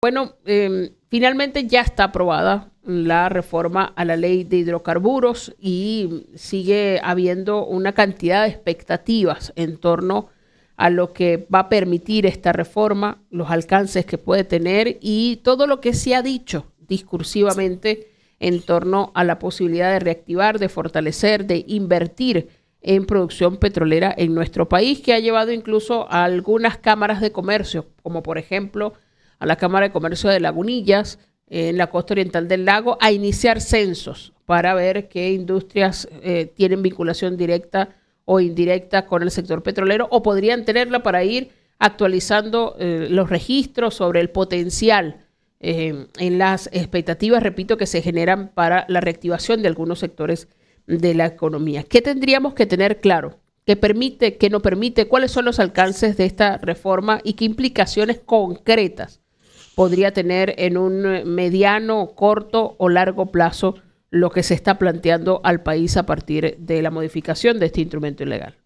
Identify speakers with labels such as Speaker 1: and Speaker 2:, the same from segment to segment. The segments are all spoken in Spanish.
Speaker 1: Bueno, finalmente ya está aprobada la reforma a la ley de hidrocarburos y sigue habiendo una cantidad de expectativas en torno a lo que va a permitir esta reforma, los alcances que puede tener y todo lo que se ha dicho discursivamente en torno a la posibilidad de reactivar, de fortalecer, de invertir en producción petrolera en nuestro país, que ha llevado incluso a algunas cámaras de comercio, como por ejemplo a la Cámara de Comercio de Lagunillas, en la costa oriental del lago, a iniciar censos para ver qué industrias tienen vinculación directa o indirecta con el sector petrolero o podrían tenerla para ir actualizando los registros sobre el potencial en las expectativas, repito, que se generan para la reactivación de algunos sectores de la economía. ¿Qué tendríamos que tener claro? ¿Qué permite, qué no permite? ¿Cuáles son los alcances de esta reforma y qué implicaciones concretas podría tener en un mediano, corto o largo plazo lo que se está planteando al país a partir de la modificación de este instrumento ilegal?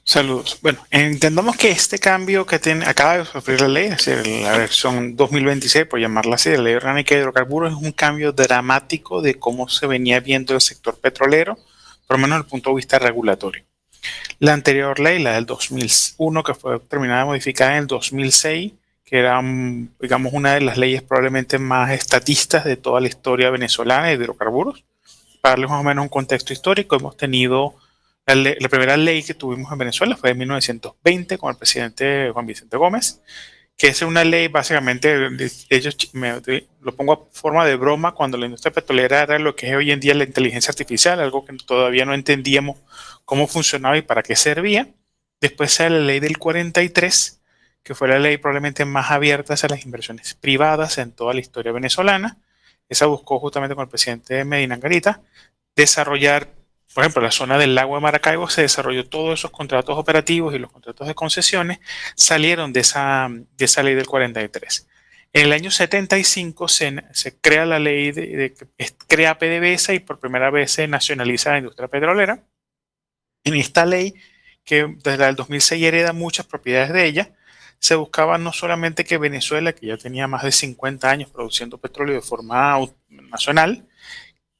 Speaker 2: Saludos. Bueno, entendamos que este cambio que acaba de sufrir la ley, es decir, la versión 2026, por llamarla así, de la Ley Orgánica de Hidrocarburos, es un cambio dramático de cómo se venía viendo el sector petrolero, por lo menos desde el punto de vista regulatorio. La anterior ley, la del 2001, que fue terminada de modificar en el 2006, que era, digamos, una de las leyes probablemente más estatistas de toda la historia venezolana de hidrocarburos. Para darles más o menos un contexto histórico, hemos tenido la primera ley que tuvimos en Venezuela fue en 1920 con el presidente Juan Vicente Gómez, que es una ley básicamente, lo pongo a forma de broma, cuando la industria petrolera era lo que es hoy en día la inteligencia artificial, algo que todavía no entendíamos cómo funcionaba y para qué servía. Después sale la ley del 43, que fue la ley probablemente más abierta hacia las inversiones privadas en toda la historia venezolana. Esa buscó justamente con el presidente Medina Angarita desarrollar, por ejemplo, la zona del lago de Maracaibo. Se desarrolló todos esos contratos operativos y los contratos de concesiones salieron de esa ley del 43. En el año 75 se crea la ley crea PDVSA y por primera vez se nacionaliza la industria petrolera. En esta ley, que desde el 2006 hereda muchas propiedades de ella, se buscaba no solamente que Venezuela, que ya tenía más de 50 años produciendo petróleo de forma nacional,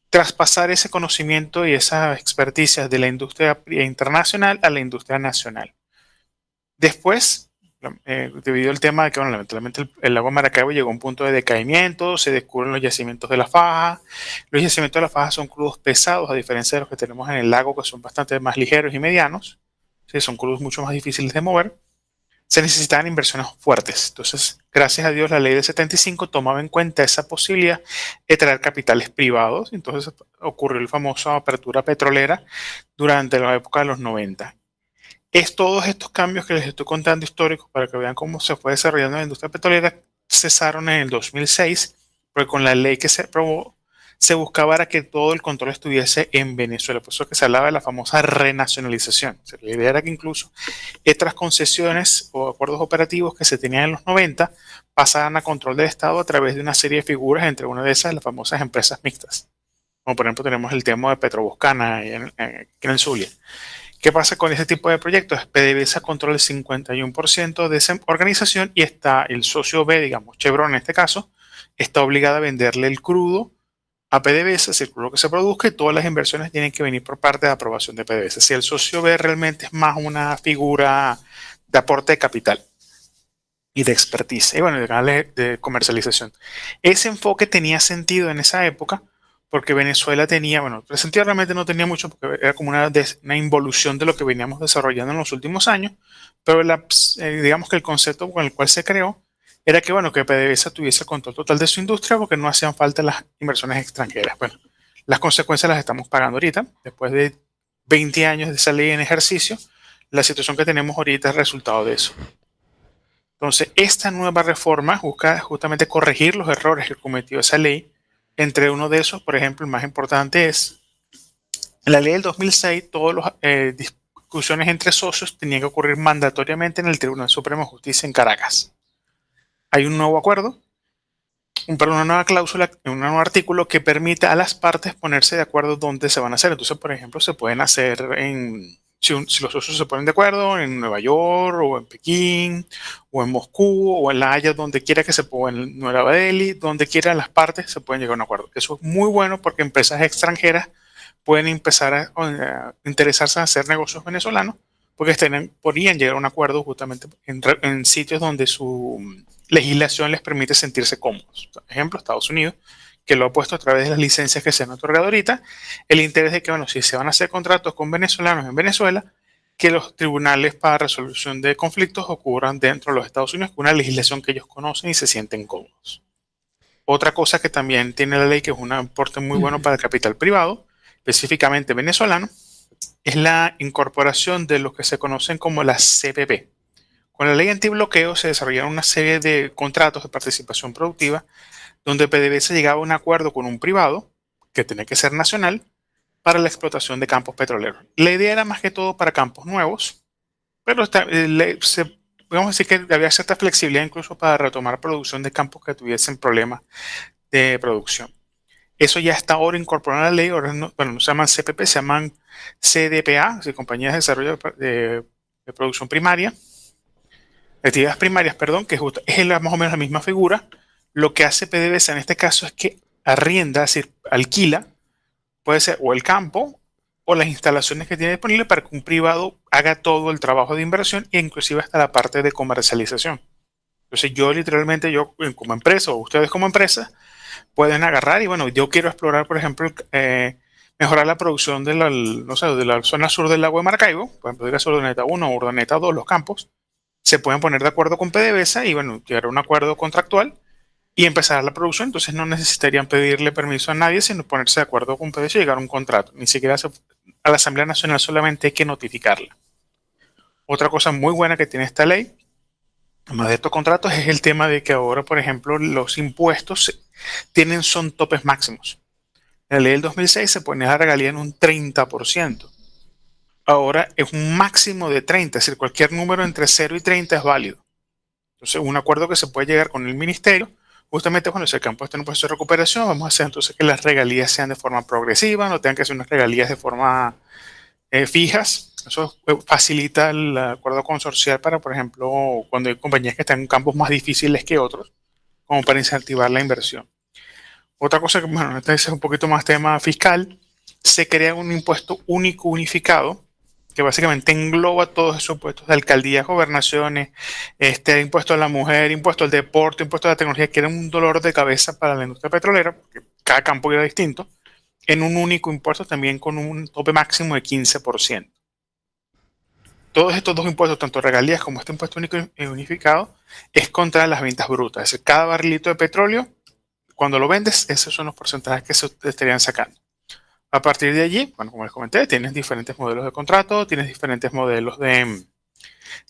Speaker 2: traspasar ese conocimiento y esas experticias de la industria internacional a la industria nacional. Después, debido al tema de que, bueno, lamentablemente el lago Maracaibo llegó a un punto de decaimiento, se descubren los yacimientos de la faja. Los yacimientos de la faja son crudos pesados, a diferencia de los que tenemos en el lago, que son bastante más ligeros y medianos. Sí, son crudos mucho más difíciles de mover. Se necesitaban inversiones fuertes. Entonces, gracias a Dios, la ley del 75 tomaba en cuenta esa posibilidad de traer capitales privados. Entonces ocurrió la famosa apertura petrolera durante la época de los 90. Todos estos cambios que les estoy contando históricos para que vean cómo se fue desarrollando la industria petrolera cesaron en el 2006, porque con la ley que se aprobó se buscaba era que todo el control estuviese en Venezuela. Por eso que se hablaba de la famosa renacionalización. O sea, la idea era que incluso estas concesiones o acuerdos operativos que se tenían en los 90 pasaran a control del Estado a través de una serie de figuras, entre una de esas las famosas empresas mixtas. Como por ejemplo tenemos el tema de Petroboscana en el Zulia. ¿Qué pasa con ese tipo de proyectos? PDVSA controla el 51% de esa organización y está el socio B, digamos Chevron en este caso, está obligado a venderle el crudo a PDVSA, si el crudo que se produzca, y todas las inversiones tienen que venir por parte de aprobación de PDVSA. Si el socio B realmente es más una figura de aporte de capital y de expertise, y bueno, de comercialización. Ese enfoque tenía sentido en esa época, porque Venezuela tenía, bueno, el sentido realmente no tenía mucho, porque era como una involución de lo que veníamos desarrollando en los últimos años, pero digamos que el concepto con el cual se creó era que, bueno, que PDVSA tuviese el control total de su industria porque no hacían falta las inversiones extranjeras. Bueno, las consecuencias las estamos pagando ahorita, después de 20 años de esa ley en ejercicio. La situación que tenemos ahorita es resultado de eso. Entonces, esta nueva reforma busca justamente corregir los errores que cometió esa ley. Entre uno de esos, por ejemplo, el más importante es la ley del 2006, todas las discusiones entre socios tenían que ocurrir mandatoriamente en el Tribunal Supremo de Justicia en Caracas. Hay un nuevo acuerdo, una nueva cláusula, un nuevo artículo que permite a las partes ponerse de acuerdo dónde se van a hacer. Entonces, por ejemplo, se pueden hacer si los socios se ponen de acuerdo en Nueva York o en Pekín o en Moscú o en La Haya, donde quiera que se pueda, en Nueva Delhi, donde quiera las partes se pueden llegar a un acuerdo. Eso es muy bueno porque empresas extranjeras pueden empezar a interesarse en hacer negocios venezolanos porque podrían llegar a un acuerdo justamente en sitios donde su legislación les permite sentirse cómodos. Por ejemplo, Estados Unidos, que lo ha puesto a través de las licencias que se han otorgado ahorita, el interés de que, bueno, si se van a hacer contratos con venezolanos en Venezuela, que los tribunales para resolución de conflictos ocurran dentro de los Estados Unidos con una legislación que ellos conocen y se sienten cómodos. Otra cosa que también tiene la ley, que es un aporte muy bueno para el capital privado, específicamente venezolano, es la incorporación de lo que se conocen como las CPP. Con la ley antibloqueo se desarrollaron una serie de contratos de participación productiva donde PDVSA llegaba a un acuerdo con un privado, que tenía que ser nacional, para la explotación de campos petroleros. La idea era más que todo para campos nuevos, pero podemos decir que había cierta flexibilidad incluso para retomar producción de campos que tuviesen problemas de producción. Eso ya está ahora incorporado a la ley, ahora no se llaman CPP, se llaman CDPA, Compañías de Desarrollo de Producción Primaria, de actividades primarias, perdón, que es más o menos la misma figura. Lo que hace PDVSA en este caso es que arrienda, es decir, alquila, puede ser o el campo o las instalaciones que tiene disponible para que un privado haga todo el trabajo de inversión e inclusive hasta la parte de comercialización. Entonces yo como empresa o ustedes como empresa pueden agarrar y bueno, yo quiero explorar, por ejemplo, mejorar la producción de la zona sur del lago de Maracaibo, por ejemplo, de Urdaneta 1 o Urdaneta 2, los campos, se pueden poner de acuerdo con PDVSA y bueno, llegar a un acuerdo contractual y empezar la producción. Entonces no necesitarían pedirle permiso a nadie, sino ponerse de acuerdo con PDVSA y llegar a un contrato. Ni siquiera a la Asamblea Nacional solamente hay que notificarla. Otra cosa muy buena que tiene esta ley, además de estos contratos, es el tema de que ahora, por ejemplo, los impuestos son topes máximos. En la ley del 2006 se ponía la regalía en un 30%. Ahora es un máximo de 30, es decir, cualquier número entre 0 y 30 es válido. Entonces, un acuerdo que se puede llegar con el ministerio, justamente cuando el campo esté en un proceso de recuperación, vamos a hacer entonces que las regalías sean de forma progresiva, no tengan que ser unas regalías de forma fijas. Eso facilita el acuerdo consorcial para, por ejemplo, cuando hay compañías que están en campos más difíciles que otros, como para incentivar la inversión. Otra cosa que, bueno, este es un poquito más tema fiscal, se crea un impuesto único, unificado, que básicamente engloba todos esos impuestos de alcaldías, gobernaciones, impuesto a la mujer, impuesto al deporte, impuesto a la tecnología, que era un dolor de cabeza para la industria petrolera, porque cada campo era distinto, en un único impuesto también con un tope máximo de 15%. Todos estos dos impuestos, tanto regalías como este impuesto único y unificado, es contra las ventas brutas. Es decir, cada barrilito de petróleo, cuando lo vendes, esos son los porcentajes que se te estarían sacando. A partir de allí, bueno, como les comenté, tienes diferentes modelos de contrato, tienes diferentes modelos de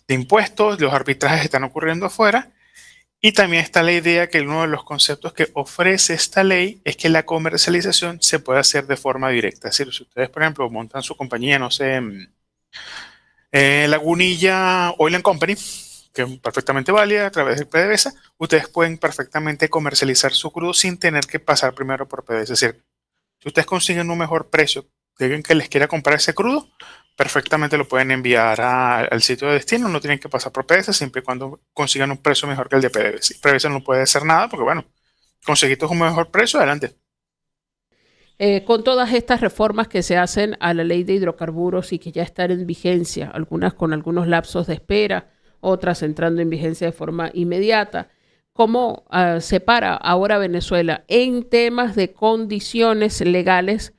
Speaker 2: impuestos, los arbitrajes están ocurriendo afuera, y también está la idea que uno de los conceptos que ofrece esta ley es que la comercialización se puede hacer de forma directa. Es decir, si ustedes, por ejemplo, montan su compañía, no sé, Lagunilla Oil and Company, que es perfectamente válida a través del PDVSA, ustedes pueden perfectamente comercializar su crudo sin tener que pasar primero por PDVSA. Es decir, si ustedes consiguen un mejor precio de alguien que les quiera comprar ese crudo, perfectamente lo pueden enviar al sitio de destino, no tienen que pasar por PDVSA siempre y cuando consigan un precio mejor que el de PDVSA. PDVSA no puede hacer nada porque, bueno, conseguiste un mejor precio, adelante.
Speaker 1: Con todas estas reformas que se hacen a la ley de hidrocarburos y que ya están en vigencia, algunas con algunos lapsos de espera, otras entrando en vigencia de forma inmediata, ¿cómo se para ahora Venezuela en temas de condiciones legales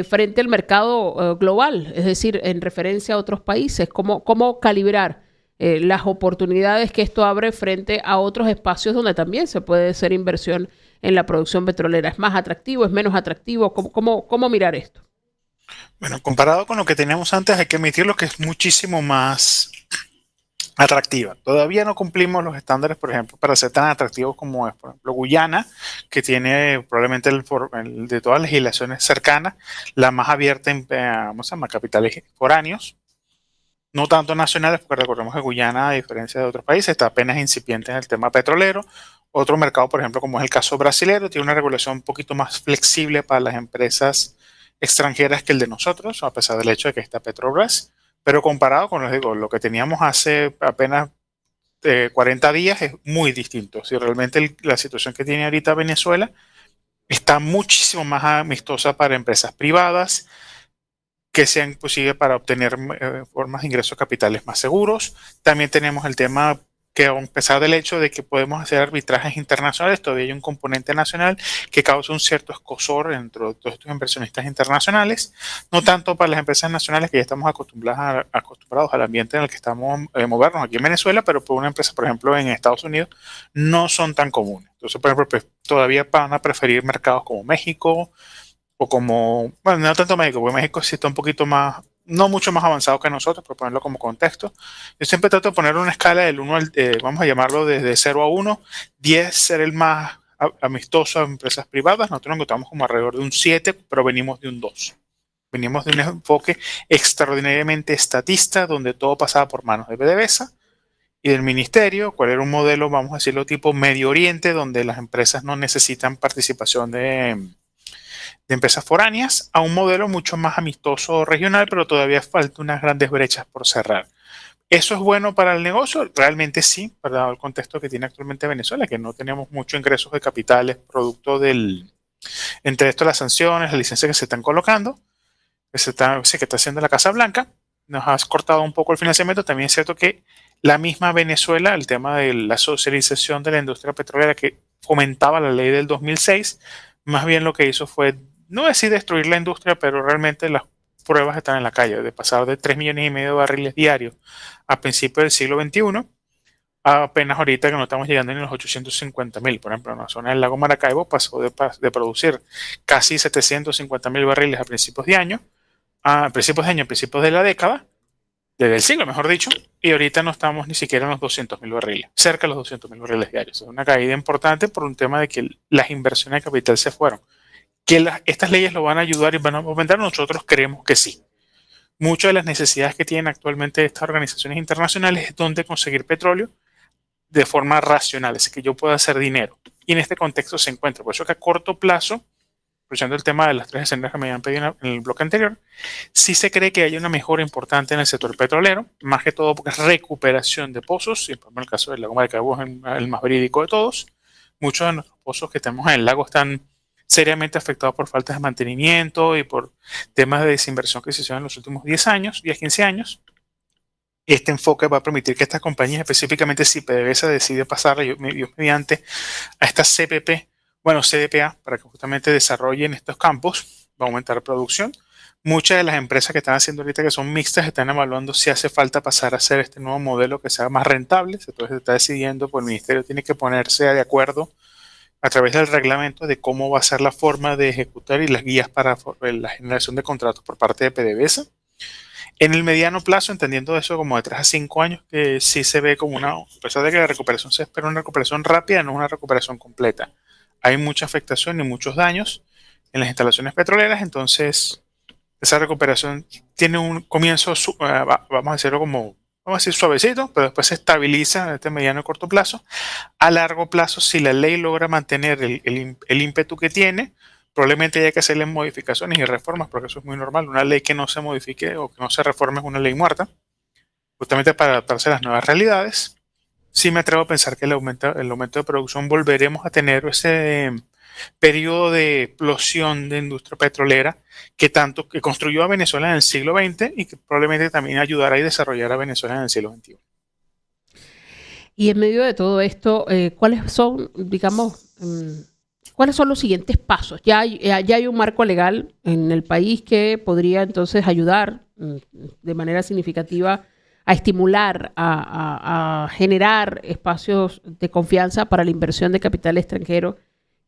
Speaker 1: frente al mercado global? Es decir, en referencia a otros países, ¿cómo calibrar las oportunidades que esto abre frente a otros espacios donde también se puede hacer inversión en la producción petrolera? ¿Es más atractivo, es menos atractivo? ¿Cómo mirar esto?
Speaker 2: Bueno, comparado con lo que teníamos antes, hay que admitirlo que es muchísimo más atractiva. Todavía no cumplimos los estándares, por ejemplo, para ser tan atractivos como es, por ejemplo, Guyana, que tiene probablemente de todas las legislaciones cercanas, la más abierta en capitales foráneos, no tanto nacionales, porque recordemos que Guyana, a diferencia de otros países, está apenas incipiente en el tema petrolero. Otro mercado, por ejemplo, como es el caso brasilero, tiene una regulación un poquito más flexible para las empresas extranjeras que el de nosotros, a pesar del hecho de que está Petrobras. pero comparado con lo que teníamos hace apenas 40 días es muy distinto. Si realmente la situación que tiene ahorita Venezuela está muchísimo más amistosa para empresas privadas, que sean posible para obtener formas de ingresos capitales más seguros. También tenemos el tema que, a pesar del hecho de que podemos hacer arbitrajes internacionales, todavía hay un componente nacional que causa un cierto escozor entre todos estos inversionistas internacionales, no tanto para las empresas nacionales que ya estamos acostumbrados al ambiente en el que estamos movernos aquí en Venezuela, pero por una empresa, por ejemplo, en Estados Unidos, no son tan comunes. Entonces, por ejemplo, pues, todavía van a preferir mercados como México, o como, bueno, no tanto México, porque México sí está un poquito más, no mucho más avanzado que nosotros, por ponerlo como contexto. Yo siempre trato de poner una escala del 1 al, vamos a llamarlo desde 0 a 1, 10 ser el más amistoso a empresas privadas. Nosotros nos encontramos como alrededor de un 7, pero venimos de un 2. Venimos de un enfoque extraordinariamente estatista, donde todo pasaba por manos de PDVSA y del ministerio, cuál era un modelo, vamos a decirlo, tipo Medio Oriente, donde las empresas no necesitan participación de empresas foráneas, a un modelo mucho más amistoso regional, pero todavía falta unas grandes brechas por cerrar. ¿Eso es bueno para el negocio? Realmente sí, para el contexto que tiene actualmente Venezuela, que no tenemos muchos ingresos de capitales producto entre esto las sanciones, las licencias que se están colocando, que está haciendo la Casa Blanca, nos ha cortado un poco el financiamiento. También es cierto que la misma Venezuela, el tema de la socialización de la industria petrolera que fomentaba la ley del 2006, más bien lo que hizo fue, no decir destruir la industria, pero realmente las pruebas están en la calle, de pasar de 3,5 millones de barriles diarios a principios del siglo XXI, a apenas ahorita que no estamos llegando ni a los 850,000. Por ejemplo, en la zona del lago Maracaibo pasó de producir casi 750,000 barriles a principios de año, a principios de la década, desde el siglo, mejor dicho, y ahorita no estamos ni siquiera en los 200,000 barriles, cerca de los 200,000 barriles diarios. Es una caída importante por un tema de que las inversiones de capital se fueron. ¿Que estas leyes lo van a ayudar y van a aumentar? Nosotros creemos que sí. Muchas de las necesidades que tienen actualmente estas organizaciones internacionales es dónde conseguir petróleo de forma racional, es que yo pueda hacer dinero. Y en este contexto se encuentra. Por eso que a corto plazo, aprovechando el tema de las 3 escenarios que me habían pedido en el bloque anterior, sí se cree que hay una mejora importante en el sector petrolero, más que todo porque es recuperación de pozos, y por ejemplo, en el caso del lago Maracaibo es el más verídico de todos. Muchos de nuestros pozos que tenemos en el lago están seriamente afectados por faltas de mantenimiento y por temas de desinversión que se hicieron en los últimos 10 años, 10, 15 años. Este enfoque va a permitir que estas compañías, específicamente si PDVSA decide pasar, Dios mediante, a estas CPP, bueno, CDPA, para que justamente desarrollen estos campos, va a aumentar la producción. Muchas de las empresas que están haciendo ahorita, que son mixtas, están evaluando si hace falta pasar a hacer este nuevo modelo que sea más rentable. Entonces se está decidiendo, pues el ministerio tiene que ponerse de acuerdo a través del reglamento de cómo va a ser la forma de ejecutar y las guías para la generación de contratos por parte de PDVSA. En el mediano plazo, entendiendo eso como de 3 a 5 años, que sí se ve como a pesar de que la recuperación se espera una recuperación rápida, no una recuperación completa. Hay mucha afectación y muchos daños en las instalaciones petroleras, entonces esa recuperación tiene un comienzo, vamos a decirlo como, vamos a decir suavecito, pero después se estabiliza en este mediano y corto plazo. A largo plazo, si la ley logra mantener el ímpetu que tiene, probablemente haya que hacerle modificaciones y reformas, porque eso es muy normal. Una ley que no se modifique o que no se reforme es una ley muerta, justamente para adaptarse a las nuevas realidades. Sí me atrevo a pensar que el aumento de producción volveremos a tener ese periodo de explosión de industria petrolera que construyó a Venezuela en el siglo XX y que probablemente también ayudará y desarrollará a Venezuela en el siglo XXI.
Speaker 1: Y en medio de todo esto, ¿cuáles son, digamos, cuáles son los siguientes pasos? Ya hay un marco legal en el país que podría entonces ayudar de manera significativa a estimular, a generar espacios de confianza para la inversión de capital extranjero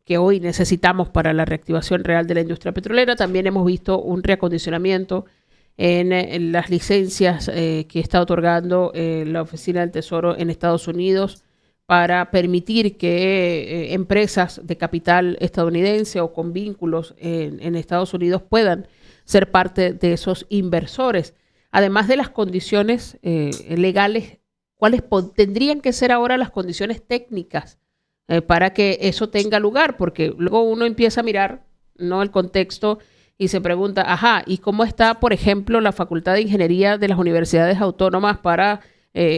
Speaker 1: que hoy necesitamos para la reactivación real de la industria petrolera. También hemos visto un reacondicionamiento en las licencias que está otorgando la Oficina del Tesoro en Estados Unidos para permitir que empresas de capital estadounidense o con vínculos en Estados Unidos puedan ser parte de esos inversores. Además de las condiciones legales, ¿cuáles tendrían que ser ahora las condiciones técnicas para que eso tenga lugar? Porque luego uno empieza a mirar, ¿no?, el contexto y se pregunta, ajá, ¿y cómo está, por ejemplo, la Facultad de Ingeniería de las universidades autónomas para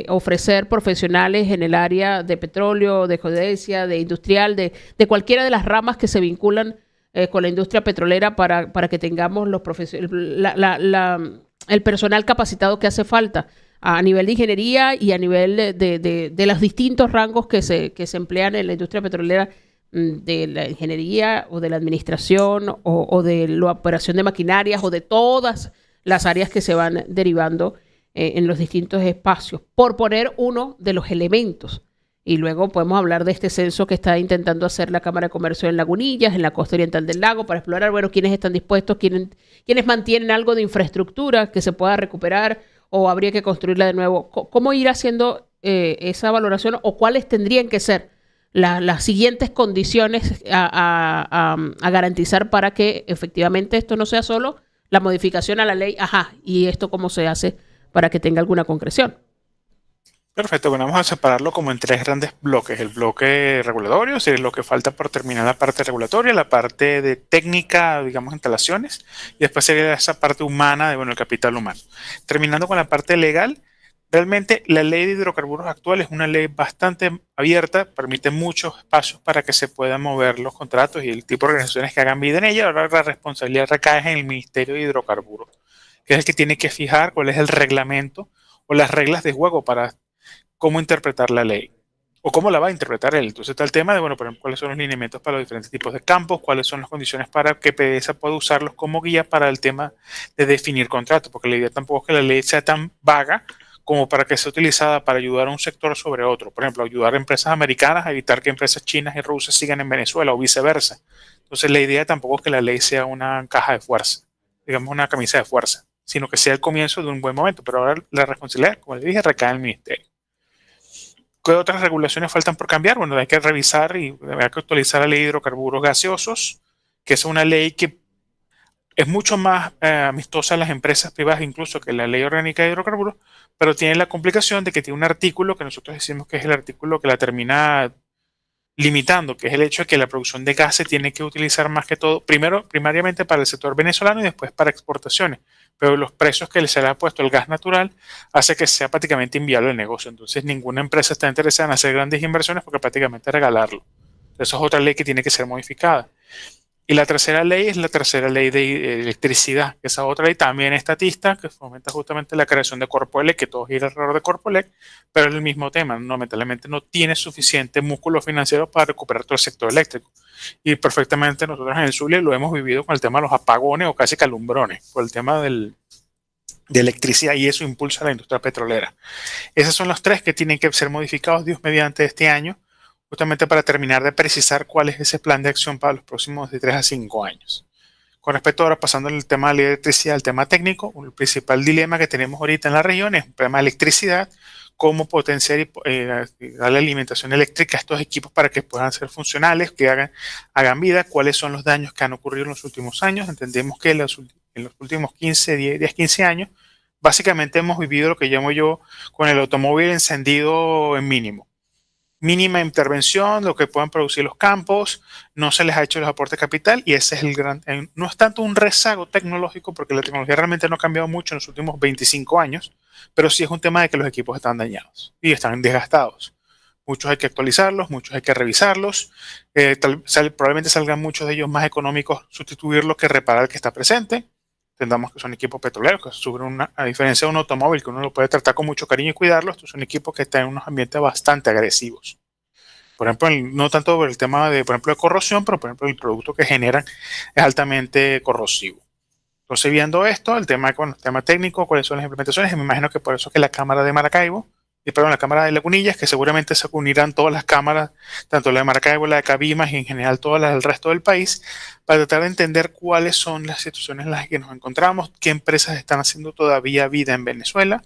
Speaker 1: ofrecer profesionales en el área de petróleo, de geodesia, de industrial, de cualquiera de las ramas que se vinculan con la industria petrolera para que tengamos los el personal capacitado que hace falta a nivel de ingeniería y a nivel de los distintos rangos que se emplean en la industria petrolera, de la ingeniería o de la administración o de la operación de maquinarias o de todas las áreas que se van derivando en los distintos espacios, por poner uno de los elementos. Y luego podemos hablar de este censo que está intentando hacer la Cámara de Comercio en Lagunillas, en la costa oriental del lago, para explorar, bueno, quiénes están dispuestos, quiénes mantienen algo de infraestructura que se pueda recuperar o habría que construirla de nuevo. ¿Cómo ir haciendo esa valoración o cuáles tendrían que ser las siguientes condiciones a garantizar para que efectivamente esto no sea solo la modificación a la ley, ajá, y esto cómo se hace para que tenga alguna concreción?
Speaker 2: Perfecto, bueno, vamos a separarlo como en tres grandes bloques. El bloque regulatorio, es decir, lo que falta por terminar la parte regulatoria, la parte de técnica, digamos, instalaciones, y después sería esa parte humana de, bueno, el capital humano. Terminando con la parte legal, realmente la ley de hidrocarburos actual es una ley bastante abierta, permite muchos espacios para que se puedan mover los contratos y el tipo de organizaciones que hagan vida en ella. Ahora la responsabilidad recae en el Ministerio de Hidrocarburos, que es el que tiene que fijar cuál es el reglamento o las reglas de juego para cómo interpretar la ley o cómo la va a interpretar él. Entonces está el tema de, bueno, por ejemplo, cuáles son los lineamientos para los diferentes tipos de campos, cuáles son las condiciones para que PDVSA pueda usarlos como guía para el tema de definir contratos, porque la idea tampoco es que la ley sea tan vaga como para que sea utilizada para ayudar a un sector sobre otro. Por ejemplo, ayudar a empresas americanas a evitar que empresas chinas y rusas sigan en Venezuela o viceversa. Entonces la idea tampoco es que la ley sea una caja de fuerza, digamos una camisa de fuerza, sino que sea el comienzo de un buen momento. Pero ahora la responsabilidad, como les dije, recae en el ministerio. ¿Qué otras regulaciones faltan por cambiar? Bueno, hay que revisar y hay que actualizar la ley de hidrocarburos gaseosos, que es una ley que es mucho más amistosa a las empresas privadas incluso que la ley orgánica de hidrocarburos, pero tiene la complicación de que tiene un artículo que nosotros decimos que es el artículo que la termina limitando, que es el hecho de que la producción de gas se tiene que utilizar más que todo, primariamente para el sector venezolano y después para exportaciones, pero los precios que se le ha puesto el gas natural hace que sea prácticamente inviable el negocio. Entonces ninguna empresa está interesada en hacer grandes inversiones porque prácticamente regalarlo. Eso es otra ley que tiene que ser modificada. Y la tercera ley es la tercera ley de electricidad, que esa otra ley también es estatista, que fomenta justamente la creación de Corpoelec, que todo gira alrededor de Corpoelec, pero es el mismo tema, lamentablemente no tiene suficiente músculo financiero para recuperar todo el sector eléctrico. Y perfectamente nosotros en el Zulia lo hemos vivido con el tema de los apagones o casi calumbrones, por el tema de electricidad, y eso impulsa a la industria petrolera. Esos son los tres que tienen que ser modificados, Dios mediante, este año, justamente para terminar de precisar cuál es ese plan de acción para los próximos de 3 a 5 años. Con respecto ahora, pasando del tema de la electricidad al tema técnico, el principal dilema que tenemos ahorita en la región es el problema de electricidad, cómo potenciar y darle alimentación eléctrica a estos equipos para que puedan ser funcionales, que hagan vida, cuáles son los daños que han ocurrido en los últimos años. Entendemos que en los últimos 15 años, básicamente hemos vivido lo que llamo yo con el automóvil encendido en mínima intervención, lo que puedan producir los campos, no se les ha hecho los aportes de capital y ese es el gran, no es tanto un rezago tecnológico porque la tecnología realmente no ha cambiado mucho en los últimos 25 años, pero sí es un tema de que los equipos están dañados y están desgastados. Muchos hay que actualizarlos, muchos hay que revisarlos, probablemente salgan muchos de ellos más económicos sustituirlos que reparar el que está presente. Entendamos que son equipos petroleros que sufren a diferencia de un automóvil que uno lo puede tratar con mucho cariño y cuidarlo, estos son equipos que están en unos ambientes bastante agresivos. Por ejemplo, no tanto por el tema de, por ejemplo, de corrosión, pero por ejemplo el producto que generan es altamente corrosivo. Entonces, viendo esto, el tema técnico, cuáles son las implementaciones, y me imagino que por eso es que la Cámara de Maracaibo, la Cámara de Lagunillas, que seguramente se unirán todas las cámaras, tanto la de Maracaibo, la de Cabimas y en general todas las del resto del país, para tratar de entender cuáles son las situaciones en las que nos encontramos, qué empresas están haciendo todavía vida en Venezuela,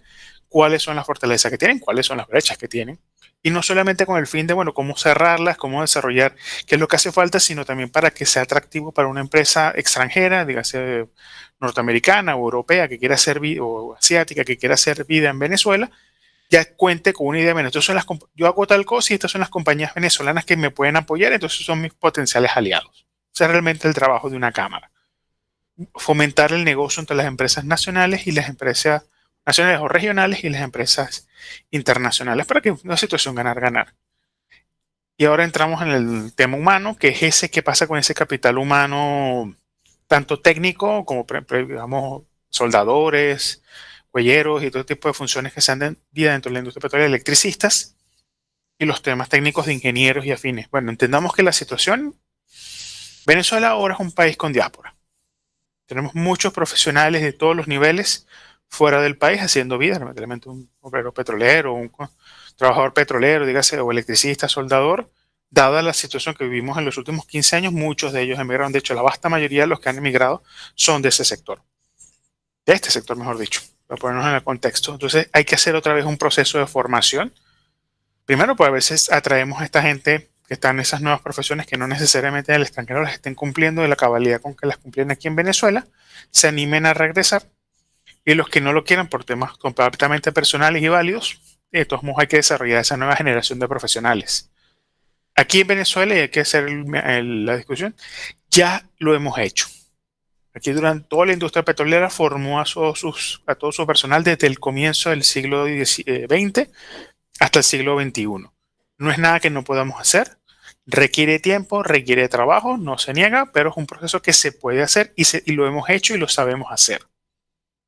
Speaker 2: cuáles son las fortalezas que tienen, cuáles son las brechas que tienen, y no solamente con el fin de, cómo cerrarlas, cómo desarrollar qué es lo que hace falta, sino también para que sea atractivo para una empresa extranjera, dígase norteamericana o europea que quiera hacer o asiática que quiera hacer vida en Venezuela, ya cuente con una idea. Bueno, yo hago tal cosa y estas son las compañías venezolanas que me pueden apoyar, entonces son mis potenciales aliados. Ese es realmente el trabajo de una cámara. fomentar el negocio entre las empresas nacionales y las empresas nacionales o regionales y las empresas internacionales para que una situación ganar-ganar. Y ahora entramos en el tema humano, que es ese, qué pasa con ese capital humano, tanto técnico como, digamos, soldadores, huelleros y todo tipo de funciones que se han dentro de la industria petrolera, electricistas, y los temas técnicos de ingenieros y afines. Bueno, entendamos que la situación, Venezuela ahora es un país con diáspora. Tenemos muchos profesionales de todos los niveles fuera del país haciendo vida, realmente un obrero petrolero, un trabajador petrolero, dígase, o electricista, soldador. Dada la situación que vivimos en los últimos 15 años, muchos de ellos emigraron. De hecho, la vasta mayoría de los que han emigrado son de ese sector. De este sector, mejor dicho, para ponernos en el contexto. Entonces, hay que hacer otra vez un proceso de formación. Primero, pues a veces atraemos a esta gente que está en esas nuevas profesiones que no necesariamente en el extranjero las estén cumpliendo de la cabalidad con que las cumplían aquí en Venezuela, se animen a regresar. Y los que no lo quieran por temas completamente personales y válidos, de todos modos hay que desarrollar esa nueva generación de profesionales. Aquí en Venezuela, y hay que hacer la discusión, ya lo hemos hecho. Aquí durante toda la industria petrolera formó a todo su personal desde el comienzo del siglo XX hasta el siglo XXI. No es nada que no podamos hacer. Requiere tiempo, requiere trabajo, no se niega, pero es un proceso que se puede hacer y lo hemos hecho y lo sabemos hacer.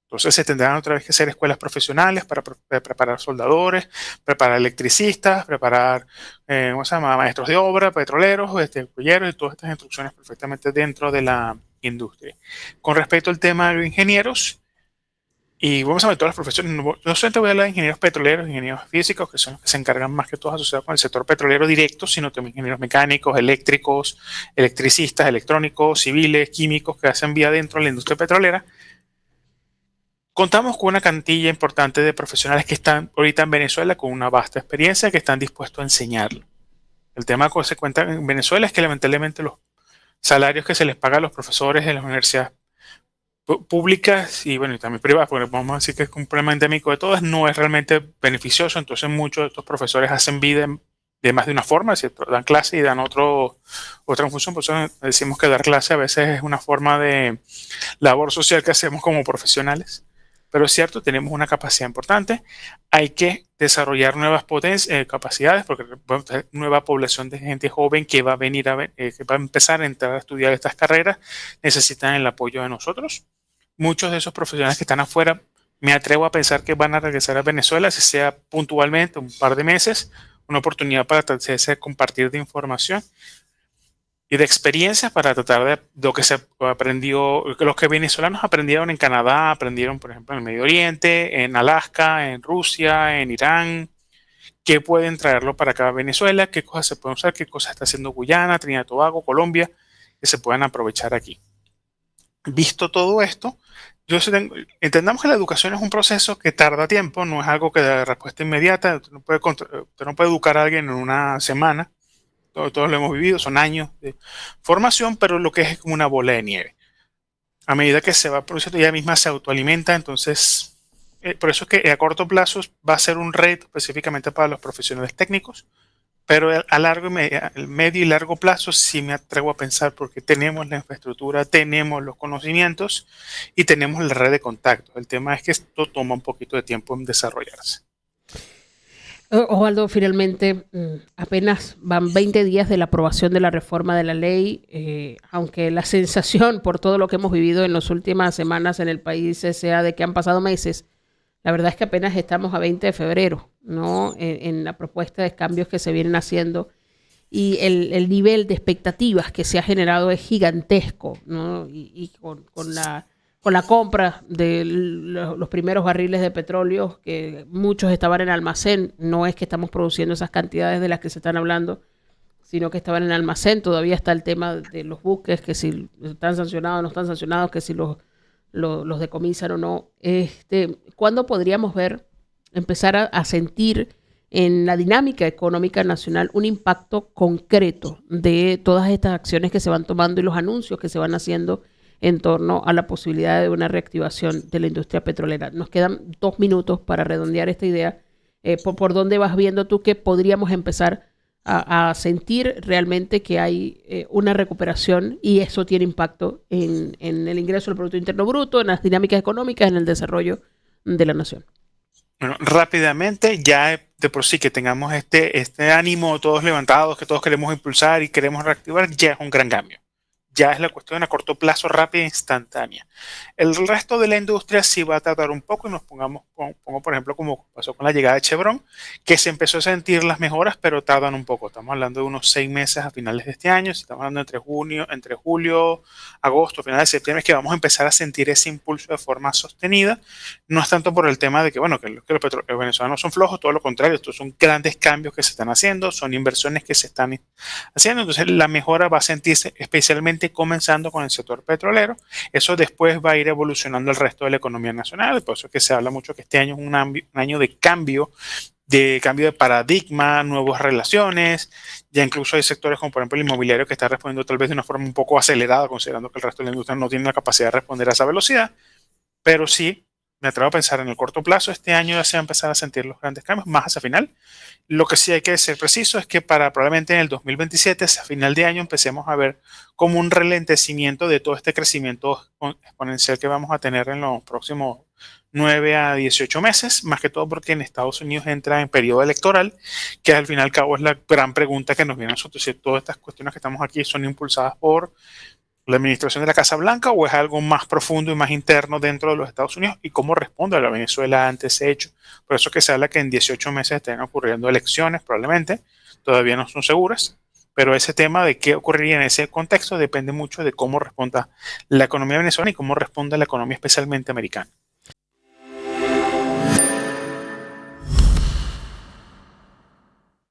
Speaker 2: Entonces se tendrán otra vez que hacer escuelas profesionales para preparar soldadores, preparar electricistas, preparar maestros de obra, petroleros, cuelleros y todas estas instrucciones perfectamente dentro de la industria. Con respecto al tema de los ingenieros, y vamos a ver todas las profesiones, no solamente voy a hablar de ingenieros petroleros, ingenieros físicos, que son los que se encargan más que todos asociados con el sector petrolero directo, sino también ingenieros mecánicos, eléctricos, electricistas, electrónicos, civiles, químicos que hacen vida dentro de la industria petrolera. Contamos con una cantidad importante de profesionales que están ahorita en Venezuela con una vasta experiencia que están dispuestos a enseñarlo. El tema que se cuenta en Venezuela es que lamentablemente los salarios que se les paga a los profesores de las universidades públicas y bueno, y también privadas, porque vamos a decir que es un problema endémico de todas, no es realmente beneficioso. Entonces muchos de estos profesores hacen vida de más de una forma, es decir, dan clase y dan otra función. Por eso decimos que dar clase a veces es una forma de labor social que hacemos como profesionales. Pero es cierto, tenemos una capacidad importante. Hay que desarrollar nuevas capacidades porque nueva población de gente joven que va a venir que va a empezar a entrar a estudiar estas carreras necesitan el apoyo de nosotros. Muchos de esos profesionales que están afuera, me atrevo a pensar que van a regresar a Venezuela, si sea puntualmente, un par de meses, una oportunidad para compartir de información y de experiencias para tratar de lo que se aprendió, los que venezolanos aprendieron en Canadá, aprendieron, por ejemplo, en el Medio Oriente, en Alaska, en Rusia, en Irán, qué pueden traerlo para acá a Venezuela, qué cosas se pueden usar, qué cosas está haciendo Guyana, Trinidad y Tobago, Colombia, que se puedan aprovechar aquí. Visto todo esto, entendamos que la educación es un proceso que tarda tiempo, no es algo que da respuesta inmediata. Usted no puede educar a alguien en una semana. Todos lo hemos vivido, son años de formación, pero lo que es como una bola de nieve. A medida que se va produciendo, ella misma se autoalimenta, entonces, por eso es que a corto plazo va a ser un reto específicamente para los profesionales técnicos, pero a medio y largo plazo sí me atrevo a pensar porque tenemos la infraestructura, tenemos los conocimientos y tenemos la red de contactos. El tema es que esto toma un poquito de tiempo en desarrollarse.
Speaker 1: Osvaldo, finalmente apenas van 20 días de la aprobación de la reforma de la ley, aunque la sensación por todo lo que hemos vivido en las últimas semanas en el país sea de que han pasado meses, la verdad es que apenas estamos a 20 de febrero, ¿no? En la propuesta de cambios que se vienen haciendo y el nivel de expectativas que se ha generado es gigantesco, ¿no? Y con la compra de los primeros barriles de petróleo, que muchos estaban en almacén, no es que estamos produciendo esas cantidades de las que se están hablando, sino que estaban en almacén. Todavía está el tema de los buques, que si están sancionados o no están sancionados, que si los decomisan o no. ¿Cuándo podríamos empezar a sentir en la dinámica económica nacional un impacto concreto de todas estas acciones que se van tomando y los anuncios que se van haciendo en torno a la posibilidad de una reactivación de la industria petrolera? Nos quedan 2 minutos para redondear esta idea. ¿Por dónde vas viendo tú que podríamos empezar a sentir realmente que hay una recuperación y eso tiene impacto en el ingreso del Producto Interno Bruto, en las dinámicas económicas, en el desarrollo de la nación.
Speaker 2: Bueno, rápidamente, ya de por sí que tengamos este ánimo todos levantados, que todos queremos impulsar y queremos reactivar, ya es un gran cambio. Ya es la cuestión a corto plazo, rápida e instantánea. El resto de la industria sí va a tardar un poco y nos pongo por ejemplo, como pasó con la llegada de Chevron, que se empezó a sentir las mejoras, pero tardan un poco. Estamos hablando de unos 6 meses a finales de este año, estamos hablando entre julio, agosto, finales de septiembre, es que vamos a empezar a sentir ese impulso de forma sostenida. No es tanto por el tema de que, bueno, que los venezolanos son flojos, todo lo contrario, estos son grandes cambios que se están haciendo, son inversiones que se están haciendo, entonces la mejora va a sentirse especialmente comenzando con el sector petrolero. Eso después va a ir evolucionando el resto de la economía nacional, por eso es que se habla mucho que este año es un año de cambio de paradigma, nuevas relaciones. Ya incluso hay sectores como por ejemplo el inmobiliario que está respondiendo tal vez de una forma un poco acelerada, considerando que el resto de la industria no tiene la capacidad de responder a esa velocidad, pero sí me atrevo a pensar en el corto plazo, este año ya se va a empezar a sentir los grandes cambios, más hacia final. Lo que sí hay que ser preciso es que para probablemente en el 2027, a final de año, empecemos a ver como un ralentecimiento de todo este crecimiento exponencial que vamos a tener en los próximos 9 a 18 meses, más que todo porque en Estados Unidos entra en periodo electoral, que al fin y al cabo es la gran pregunta que nos viene a nosotros, si todas estas cuestiones que estamos aquí son impulsadas por la administración de la Casa Blanca o es algo más profundo y más interno dentro de los Estados Unidos y cómo responde a la Venezuela ante ese hecho. Por eso que se habla que en 18 meses estén ocurriendo elecciones probablemente, todavía no son seguras, pero ese tema de qué ocurriría en ese contexto depende mucho de cómo responda la economía venezolana y cómo responda la economía especialmente americana.